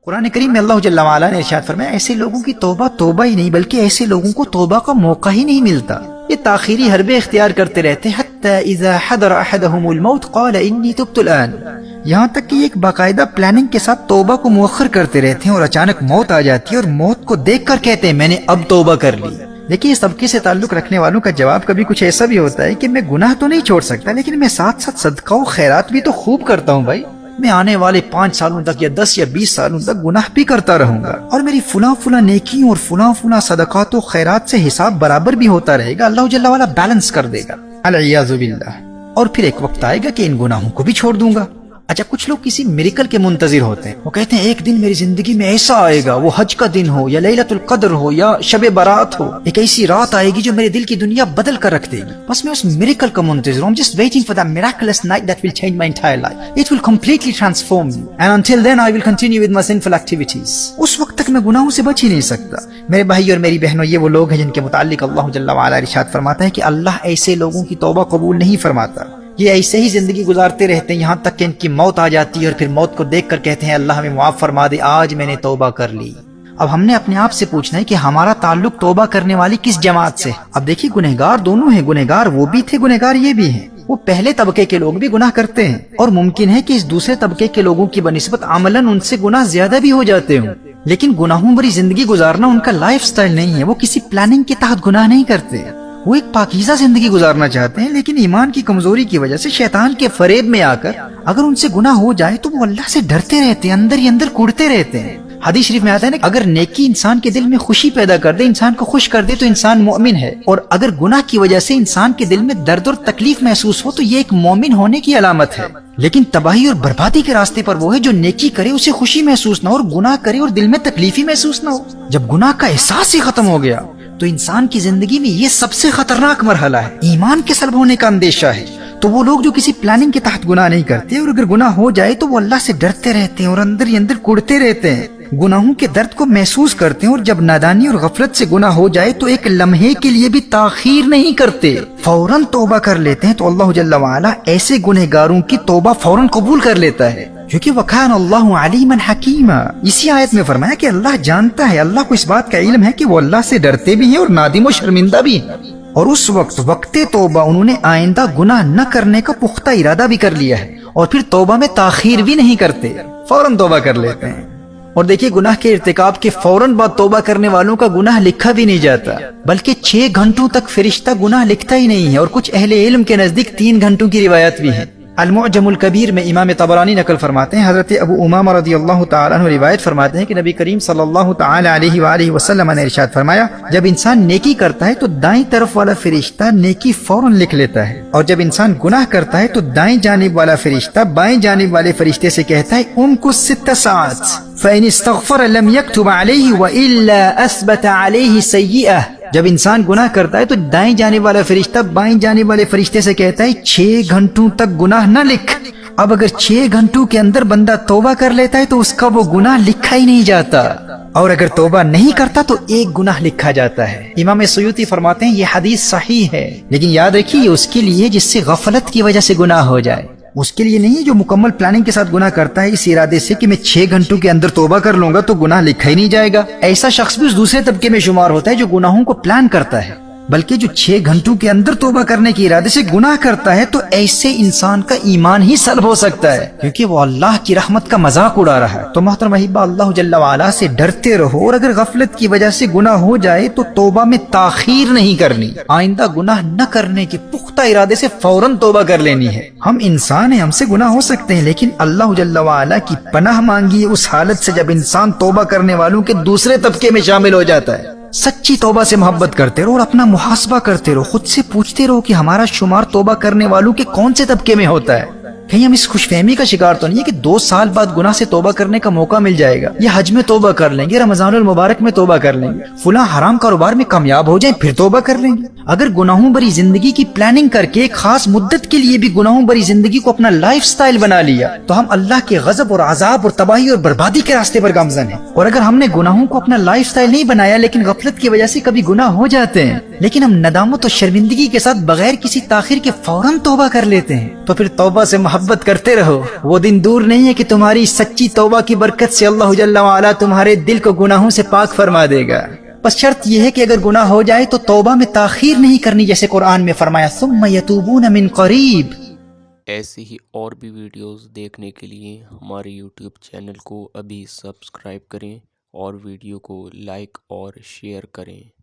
قرآن کریم میں اللہ جل وعلا نے ارشاد فرمایا ایسے لوگوں کی توبہ ہی نہیں بلکہ ایسے لوگوں کو توبہ کا موقع ہی نہیں ملتا، یہ تاخیری حربے اختیار کرتے رہتے ہیں حتی اذا حضر احدهم الموت قال انی تبت الان، یہاں تک کہ ایک باقاعدہ پلاننگ کے ساتھ توبہ کو مؤخر کرتے رہتے ہیں اور اچانک موت آ جاتی ہے اور موت کو دیکھ کر کہتے ہیں میں نے اب توبہ کر لی۔ دیکھیے اس طبقے سے تعلق رکھنے والوں کا جواب کبھی کچھ ایسا بھی ہوتا ہے کہ میں گناہ تو نہیں چھوڑ سکتا لیکن میں ساتھ ساتھ صدقہ و خیرات بھی تو خوب کرتا ہوں بھائی، میں آنے والے 5 سالوں تک یا 10 یا 20 سالوں تک گناہ بھی کرتا رہوں گا اور میری فلاں نیکیوں اور فلاں صدقات و خیرات سے حساب برابر بھی ہوتا رہے گا، اللہ جل وعلا بیلنس کر دے گا العیاذ باللہ، اور پھر ایک وقت آئے گا کہ ان گناہوں کو بھی چھوڑ دوں گا۔ اچھا کچھ لوگ کسی میریکل کے منتظر ہوتے ہیں، وہ کہتے ہیں ایک دن میری زندگی میں ایسا آئے گا، وہ حج کا دن ہو یا لیلۃ القدر ہو یا شب برات ہو، ایک ایسی رات آئے گی جو میرے دل کی دنیا بدل کر رکھ دے گی، بس میں اس میریکل کا منتظر ہوں، I'm just waiting for that miraculous night that will change my entire life. It will completely transform me and until then I will continue with my sinful activities. اس وقت تک میں گناہوں سے بچ ہی نہیں سکتا۔ میرے بھائی اور میری بہنوں، یہ وہ لوگ ہیں جن کے متعلق اللہ جل وعلا ارشاد فرماتا ہے کہ اللہ ایسے لوگوں کی توبہ قبول نہیں فرماتا، یہ ایسے ہی زندگی گزارتے رہتے ہیں یہاں تک کہ ان کی موت آ جاتی ہے اور پھر موت کو دیکھ کر کہتے ہیں اللہ ہمیں معاف فرما دے، آج میں نے توبہ کر لی۔ اب ہم نے اپنے آپ سے پوچھنا ہے کہ ہمارا تعلق توبہ کرنے والی کس جماعت سے؟ اب دیکھیے گنہگار دونوں ہیں، گنہگار وہ بھی تھے، گنہگار یہ بھی ہیں، وہ پہلے طبقے کے لوگ بھی گناہ کرتے ہیں اور ممکن ہے کہ اس دوسرے طبقے کے لوگوں کی بنسبت عملاً ان سے گناہ زیادہ بھی ہو جاتے ہوں، لیکن گناہوں بھری زندگی گزارنا ان کا لائف سٹائل نہیں ہے، وہ کسی پلاننگ کے تحت گناہ نہیں کرتے، وہ ایک پاکیزہ زندگی گزارنا چاہتے ہیں، لیکن ایمان کی کمزوری کی وجہ سے شیطان کے فریب میں آ کر اگر ان سے گناہ ہو جائے تو وہ اللہ سے ڈرتے رہتے ہیں، اندر ہی اندر کوڑتے رہتے ہیں۔ حدیث شریف میں آتا ہے نا اگر نیکی انسان کے دل میں خوشی پیدا کر دے، انسان کو خوش کر دے تو انسان مومن ہے، اور اگر گناہ کی وجہ سے انسان کے دل میں درد اور تکلیف محسوس ہو تو یہ ایک مومن ہونے کی علامت ہے۔ لیکن تباہی اور بربادی کے راستے پر وہ ہے جو نیکی کرے اسے خوشی محسوس نہ ہو اور گناہ کرے اور دل میں تکلیف ہی محسوس نہ ہو۔ جب گناہ کا احساس ہی ختم ہو گیا تو انسان کی زندگی میں یہ سب سے خطرناک مرحلہ ہے، ایمان کے سلب ہونے کا اندیشہ ہے۔ تو وہ لوگ جو کسی پلاننگ کے تحت گناہ نہیں کرتے اور اگر گناہ ہو جائے تو وہ اللہ سے ڈرتے رہتے ہیں اور اندر ہی اندر کوڑتے رہتے ہیں، گناہوں کے درد کو محسوس کرتے ہیں، اور جب نادانی اور غفلت سے گناہ ہو جائے تو ایک لمحے کے لیے بھی تاخیر نہیں کرتے، فوراً توبہ کر لیتے ہیں۔ تو اللہ جل وعلا ایسے گنہگاروں کی توبہ فوراً قبول کر لیتا ہے، کیونکہ وَكَانَ اللَّهُ عَلِيمًا حَكِيمًا، اسی آیت میں فرمایا کہ اللہ جانتا ہے، اللہ کو اس بات کا علم ہے کہ وہ اللہ سے ڈرتے بھی ہیں اور نادم و شرمندہ بھی ہیں، اور اس وقت توبہ انہوں نے آئندہ گناہ نہ کرنے کا پختہ ارادہ بھی کر لیا ہے، اور پھر توبہ میں تاخیر بھی نہیں کرتے، فوراً توبہ کر لیتے ہیں۔ اور دیکھیے گناہ کے ارتکاب کے فوراً بعد توبہ کرنے والوں کا گناہ لکھا بھی نہیں جاتا، بلکہ 6 گھنٹوں تک فرشتہ گناہ لکھتا ہی نہیں ہے، اور کچھ اہل علم کے نزدیک 3 گھنٹوں کی روایت بھی ہے۔ المعجم الکبیر میں امام طبرانی نقل فرماتے ہیں، حضرت ابو امامہ رضی اللہ تعالیٰ عنہ روایت فرماتے ہیں کہ نبی کریم صلی اللہ تعالیٰ علیہ وآلہ وسلم نے ارشاد فرمایا جب انسان نیکی کرتا ہے تو دائیں طرف والا فرشتہ نیکی فوراً لکھ لیتا ہے، اور جب انسان گناہ کرتا ہے تو دائیں جانب والا فرشتہ بائیں جانب والے فرشتے سے کہتا ہے امکث 6 ساعات فإن استغفر لم يكتب عليه وإلا أثبت عليه سيئة، جب انسان گناہ کرتا ہے تو دائیں جانب والا فرشتہ بائیں جانب والے فرشتے سے کہتا ہے 6 گھنٹوں تک گناہ نہ لکھ۔ اب اگر 6 گھنٹوں کے اندر بندہ توبہ کر لیتا ہے تو اس کا وہ گناہ لکھا ہی نہیں جاتا، اور اگر توبہ نہیں کرتا تو 1 گناہ لکھا جاتا ہے۔ امام سیوطی فرماتے ہیں یہ حدیث صحیح ہے، لیکن یاد رکھیے اس کے لیے جس سے غفلت کی وجہ سے گناہ ہو جائے، اس کے لیے نہیں جو مکمل پلاننگ کے ساتھ گناہ کرتا ہے اس ارادے سے کہ میں 6 گھنٹوں کے اندر توبہ کر لوں گا تو گناہ لکھا ہی نہیں جائے گا۔ ایسا شخص بھی اس دوسرے طبقے میں شمار ہوتا ہے جو گناہوں کو پلان کرتا ہے، بلکہ جو 6 گھنٹوں کے اندر توبہ کرنے کے ارادے سے گناہ کرتا ہے تو ایسے انسان کا ایمان ہی سلب ہو سکتا ہے، کیونکہ وہ اللہ کی رحمت کا مذاق اڑا رہا ہے۔ تو محترم احبہ، اللہ جل وعلا سے ڈرتے رہو، اور اگر غفلت کی وجہ سے گناہ ہو جائے تو توبہ میں تاخیر نہیں کرنی، آئندہ گناہ نہ کرنے کے پختہ ارادے سے فوراً توبہ کر لینی ہے۔ ہم انسان ہیں، ہم سے گناہ ہو سکتے ہیں، لیکن اللہ جل وعلا کی پناہ مانگی اس حالت سے جب انسان توبہ کرنے والوں کے دوسرے طبقے میں شامل ہو جاتا ہے۔ سچی توبہ سے محبت کرتے رہو اور اپنا محاسبہ کرتے رہو، خود سے پوچھتے رہو کہ ہمارا شمار توبہ کرنے والوں کے کون سے طبقے میں ہوتا ہے، کہیں ہم اس خوش فہمی کا شکار تو نہیں ہے کہ 2 سال بعد گناہ سے توبہ کرنے کا موقع مل جائے گا، یہ حج میں توبہ کر لیں گے، رمضان المبارک میں توبہ کر لیں گے، فلاں حرام کاروبار میں کامیاب ہو جائیں پھر توبہ کر لیں گے۔ اگر گناہوں بری زندگی کی پلاننگ کر کے ایک خاص مدت کے لیے بھی گناہوں بری زندگی کو اپنا لائف سٹائل بنا لیا تو ہم اللہ کے غضب اور عذاب اور تباہی اور بربادی کے راستے پر گامزن ہیں۔ اور اگر ہم نے گناہوں کو اپنا لائف سٹائل نہیں بنایا لیکن غفلت کی وجہ سے کبھی گناہ ہو جاتے ہیں، لیکن ہم ندامت اور شرمندگی کے ساتھ بغیر کسی تاخیر کے فوراً توبہ کر لیتے ہیں، تو پھر توبہ سے محبت کرتے رہو، وہ دن دور نہیں ہے کہ تمہاری سچی توبہ کی برکت سے اللہ جل وعلا تمہارے دل کو گناہوں سے پاک فرما دے گا۔ بس شرط یہ ہے کہ اگر گناہ ہو جائے تو توبہ میں تاخیر نہیں کرنی، جیسے قرآن میں فرمایا ثم یتوبون من قریب۔ ایسی ہی اور بھی ویڈیوز دیکھنے کے لیے ہمارے یوٹیوب چینل کو ابھی سبسکرائب کریں اور ویڈیو کو لائک اور شیئر کریں۔